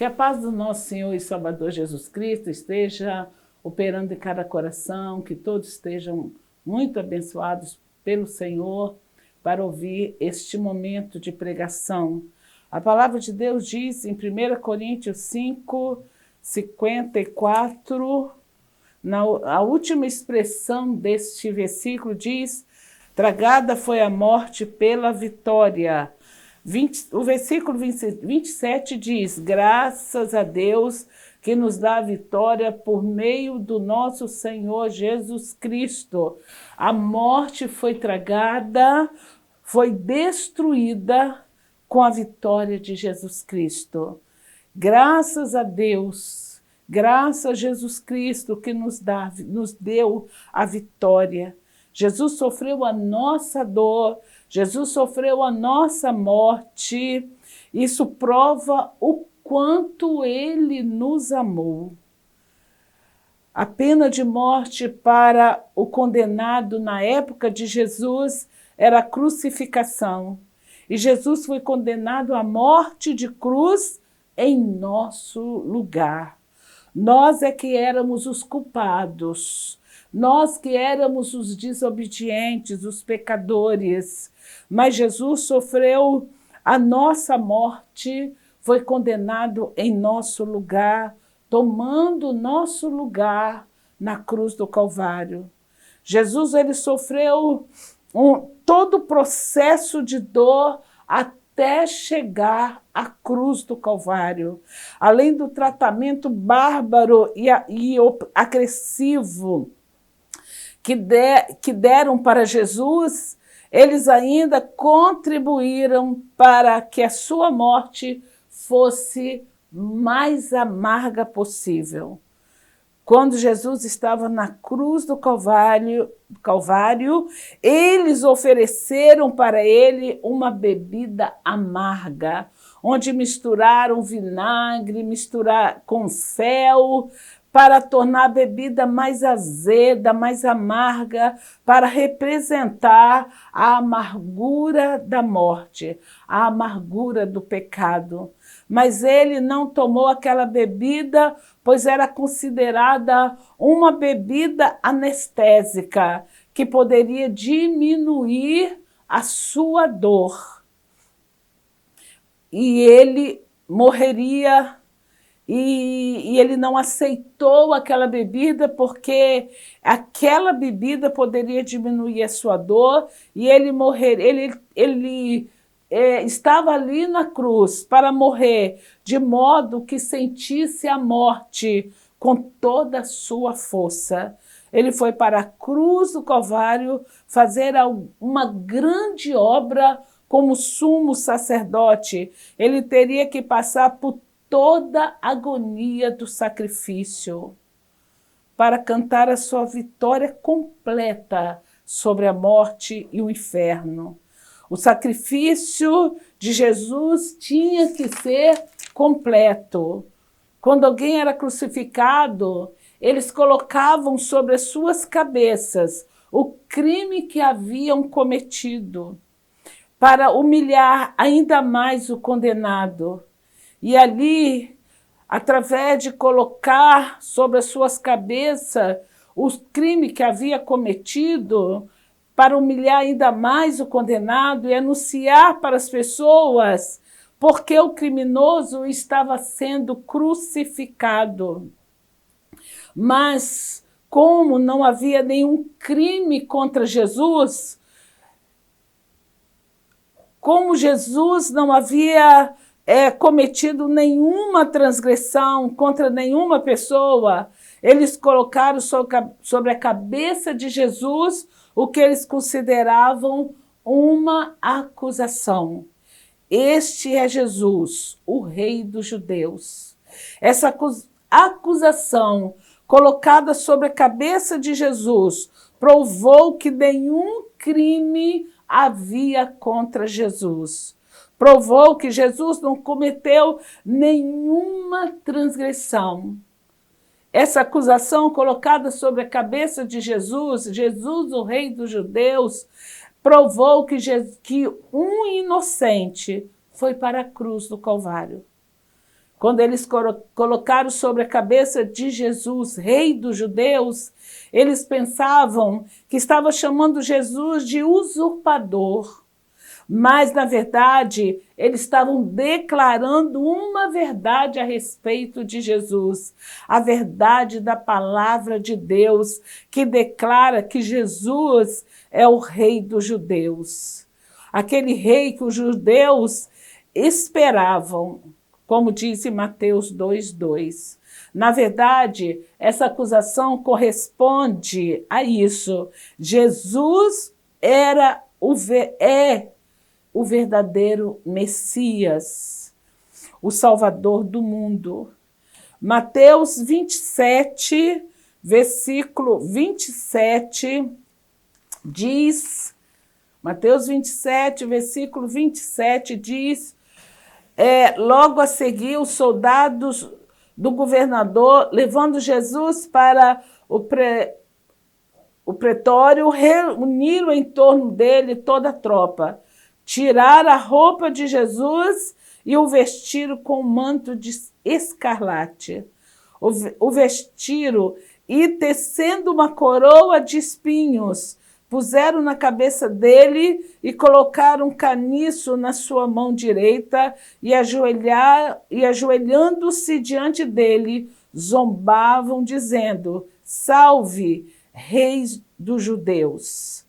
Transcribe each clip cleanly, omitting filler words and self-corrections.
Que a paz do nosso Senhor e Salvador Jesus Cristo esteja operando em cada coração, que todos estejam muito abençoados pelo Senhor para ouvir este momento de pregação. A palavra de Deus diz em 1 Coríntios 5, 54, a última expressão deste versículo diz: tragada foi a morte pela vitória. O versículo 27 diz: graças a Deus que nos dá a vitória por meio do nosso Senhor Jesus Cristo. A morte foi tragada, foi destruída com a vitória de Jesus Cristo. Graças a Deus, graças a Jesus Cristo que nos deu a vitória. Jesus sofreu a nossa dor, Jesus sofreu a nossa morte. Isso prova o quanto Ele nos amou. A pena de morte para o condenado na época de Jesus era a crucificação. E Jesus foi condenado à morte de cruz em nosso lugar. Nós é que éramos os culpados. Nós que éramos os desobedientes, os pecadores, mas Jesus sofreu a nossa morte, foi condenado em nosso lugar, tomando nosso lugar na cruz do Calvário. Jesus ele sofreu todo o processo de dor até chegar à cruz do Calvário. Além do tratamento bárbaro e agressivo que deram para Jesus, eles ainda contribuíram para que a sua morte fosse mais amarga possível. Quando Jesus estava na cruz do Calvário, eles ofereceram para ele uma bebida amarga, onde misturaram vinagre, com fel, para tornar a bebida mais azeda, mais amarga, para representar a amargura da morte, a amargura do pecado. Mas ele não tomou aquela bebida, pois era considerada uma bebida anestésica, que poderia diminuir a sua dor. E ele morreria. E ele não aceitou aquela bebida porque aquela bebida poderia diminuir a sua dor e ele morreria. Ele estava ali na cruz para morrer de modo que sentisse a morte com toda a sua força. Ele foi para a cruz do Calvário fazer uma grande obra como sumo sacerdote. Ele teria que passar por toda a agonia do sacrifício para cantar a sua vitória completa sobre a morte e o inferno. O sacrifício de Jesus tinha que ser completo. Quando alguém era crucificado, eles colocavam sobre as suas cabeças o crime que haviam cometido, para humilhar ainda mais o condenado. E ali, através de colocar sobre as suas cabeças o crime que havia cometido, para humilhar ainda mais o condenado e anunciar para as pessoas porque o criminoso estava sendo crucificado. Mas, como não havia nenhum crime contra Jesus, como Jesus não havia cometido nenhuma transgressão contra nenhuma pessoa, eles colocaram sobre a cabeça de Jesus o que eles consideravam uma acusação. Este é Jesus, o Rei dos Judeus. Essa acusação colocada sobre a cabeça de Jesus provou que nenhum crime havia contra Jesus. Provou que Jesus não cometeu nenhuma transgressão. Essa acusação colocada sobre a cabeça de Jesus, Jesus, o Rei dos Judeus, provou que um inocente foi para a cruz do Calvário. quando eles colocaram sobre a cabeça de Jesus, rei dos judeus, eles pensavam que estava chamando Jesus de usurpador. Mas, na verdade, eles estavam declarando uma verdade a respeito de Jesus. A verdade da palavra de Deus, que declara que Jesus é o rei dos judeus. Aquele rei que os judeus esperavam, como diz em Mateus 2:2. Na verdade, essa acusação corresponde a isso. Jesus é o verdadeiro Messias, o Salvador do mundo. Mateus 27, versículo 27, diz, Mateus 27, versículo 27 diz, logo a seguir os soldados do governador, levando Jesus para o pretório, reuniram em torno dele toda a tropa. Tiraram a roupa de Jesus e o vestiram com um manto de escarlate. O vestiram e, tecendo uma coroa de espinhos, puseram na cabeça dele e colocaram um caniço na sua mão direita e ajoelhando-se diante dele, zombavam, dizendo: Salve, Rei dos judeus!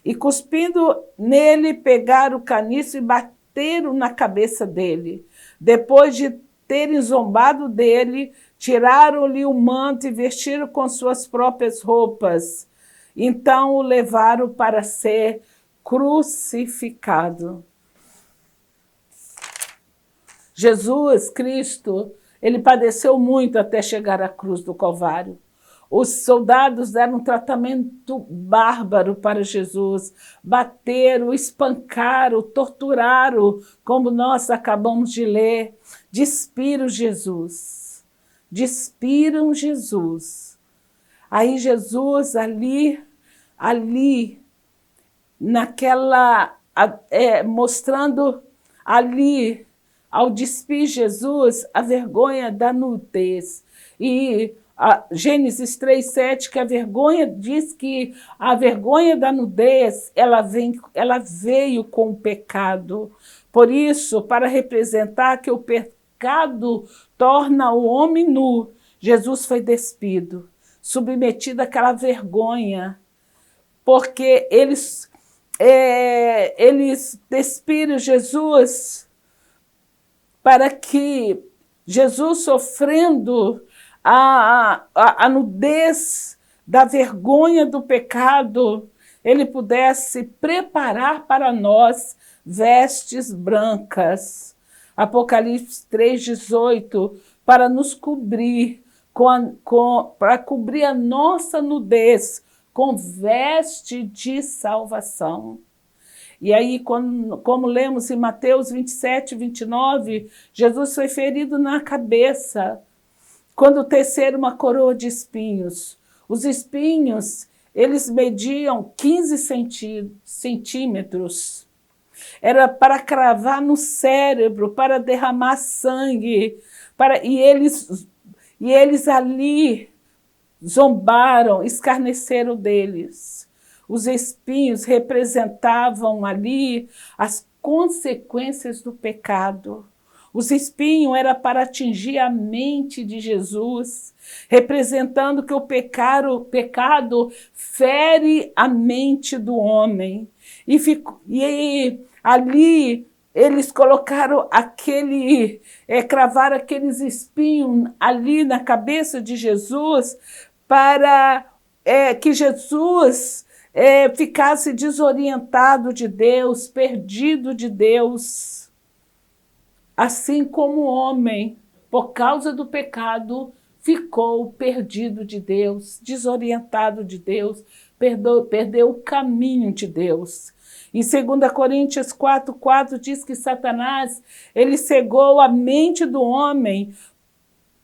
E cuspindo nele, pegaram o caniço e bateram na cabeça dele. Depois de terem zombado dele, tiraram-lhe o manto e vestiram com suas próprias roupas. Então o levaram para ser crucificado. Jesus Cristo, ele padeceu muito até chegar à cruz do Calvário. Os soldados deram um tratamento bárbaro para Jesus, bateram, espancaram, torturaram, como nós acabamos de ler. Despiram Jesus, despiram Jesus. Aí Jesus ali mostrando ali, ao despir Jesus, a vergonha da nudez. E Gênesis 3:7, que a vergonha diz que a vergonha da nudez, ela veio com o pecado. Por isso, para representar que o pecado torna o homem nu, Jesus foi despido, submetido àquela vergonha, porque eles despiram Jesus para que Jesus, sofrendo a nudez da vergonha do pecado, ele pudesse preparar para nós vestes brancas. Apocalipse 3:18, para nos cobrir, para cobrir a nossa nudez com veste de salvação. E aí, como lemos em Mateus 27:29, Jesus foi ferido na cabeça, quando teceram uma coroa de espinhos. Os espinhos, eles mediam 15 centímetros. Era para cravar no cérebro, para derramar sangue. E eles ali zombaram, escarneceram deles. Os espinhos representavam ali as consequências do pecado. Os espinhos era para atingir a mente de Jesus, representando que o pecado fere a mente do homem. E ali eles colocaram cravaram aqueles espinhos ali na cabeça de Jesus para que Jesus ficasse desorientado de Deus, perdido de Deus. Assim como o homem, por causa do pecado, ficou perdido de Deus, desorientado de Deus, perdeu o caminho de Deus. Em 2 Coríntios 4:4 diz que Satanás, ele cegou a mente do homem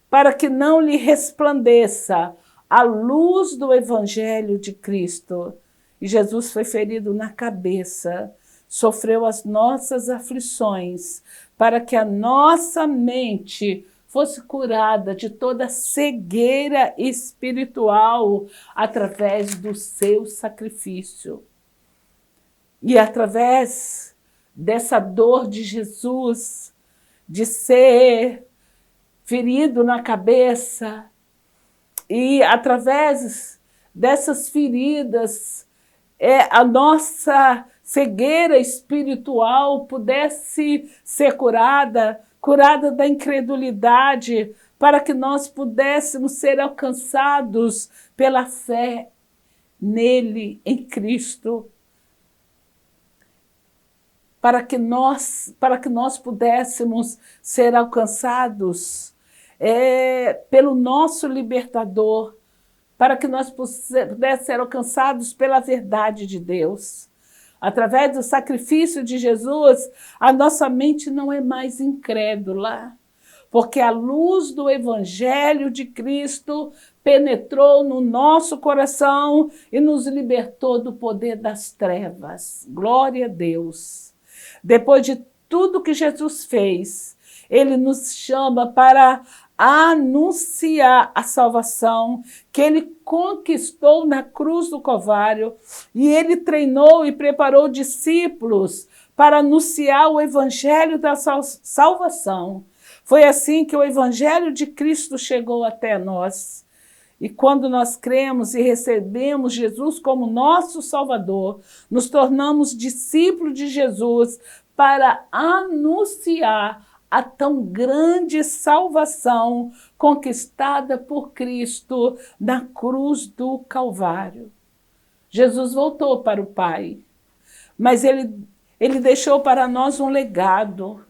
para que não lhe resplandeça a luz do evangelho de Cristo. E Jesus foi ferido na cabeça, sofreu as nossas aflições, para que a nossa mente fosse curada de toda cegueira espiritual através do seu sacrifício. E através dessa dor de Jesus, de ser ferido na cabeça, e através dessas feridas, a nossa cegueira espiritual pudesse ser curada, curada da incredulidade, para que nós pudéssemos ser alcançados pela fé nele, em Cristo, para que nós pudéssemos ser alcançados pelo nosso libertador, para que nós pudéssemos ser alcançados pela verdade de Deus. Através do sacrifício de Jesus, a nossa mente não é mais incrédula, porque a luz do Evangelho de Cristo penetrou no nosso coração e nos libertou do poder das trevas. Glória a Deus! Depois de tudo que Jesus fez, ele nos chama para anunciar a salvação que ele conquistou na cruz do Calvário, e ele treinou e preparou discípulos para anunciar o evangelho da salvação. Foi assim que o evangelho de Cristo chegou até nós. E quando nós cremos e recebemos Jesus como nosso Salvador, nos tornamos discípulos de Jesus para anunciar a tão grande salvação conquistada por Cristo na cruz do Calvário. Jesus voltou para o Pai, mas ele deixou para nós um legado.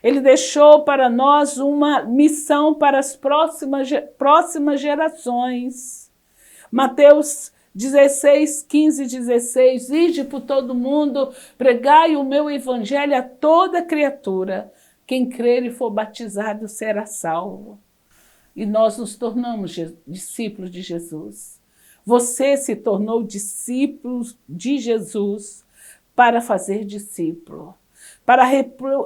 Ele deixou para nós uma missão para as próximas gerações. Mateus 16, 15 e 16, ide por todo mundo, pregai o meu evangelho a toda criatura. Quem crer e for batizado será salvo. E nós nos tornamos discípulos de Jesus. Você se tornou discípulo de Jesus para fazer discípulo, para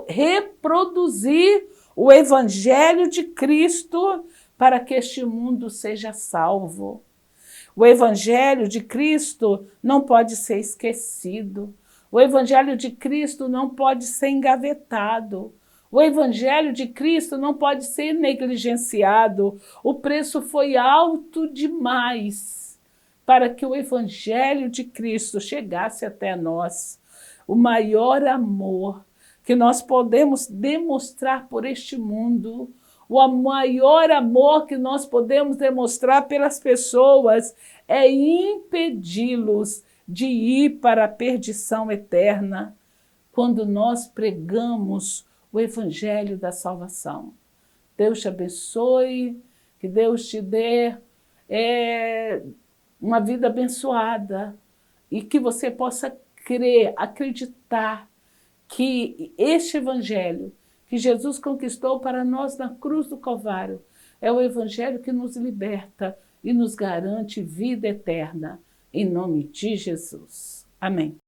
reproduzir o evangelho de Cristo para que este mundo seja salvo. O evangelho de Cristo não pode ser esquecido. O evangelho de Cristo não pode ser engavetado. O evangelho de Cristo não pode ser negligenciado. O preço foi alto demais para que o evangelho de Cristo chegasse até nós. O maior amor que nós podemos demonstrar por este mundo, o maior amor que nós podemos demonstrar pelas pessoas é impedi-los de ir para a perdição eterna quando nós pregamos o evangelho da salvação. Deus te abençoe, que Deus te dê uma vida abençoada e que você possa crer, acreditar que este evangelho que Jesus conquistou para nós na cruz do Calvário é o evangelho que nos liberta e nos garante vida eterna. Em nome de Jesus. Amém.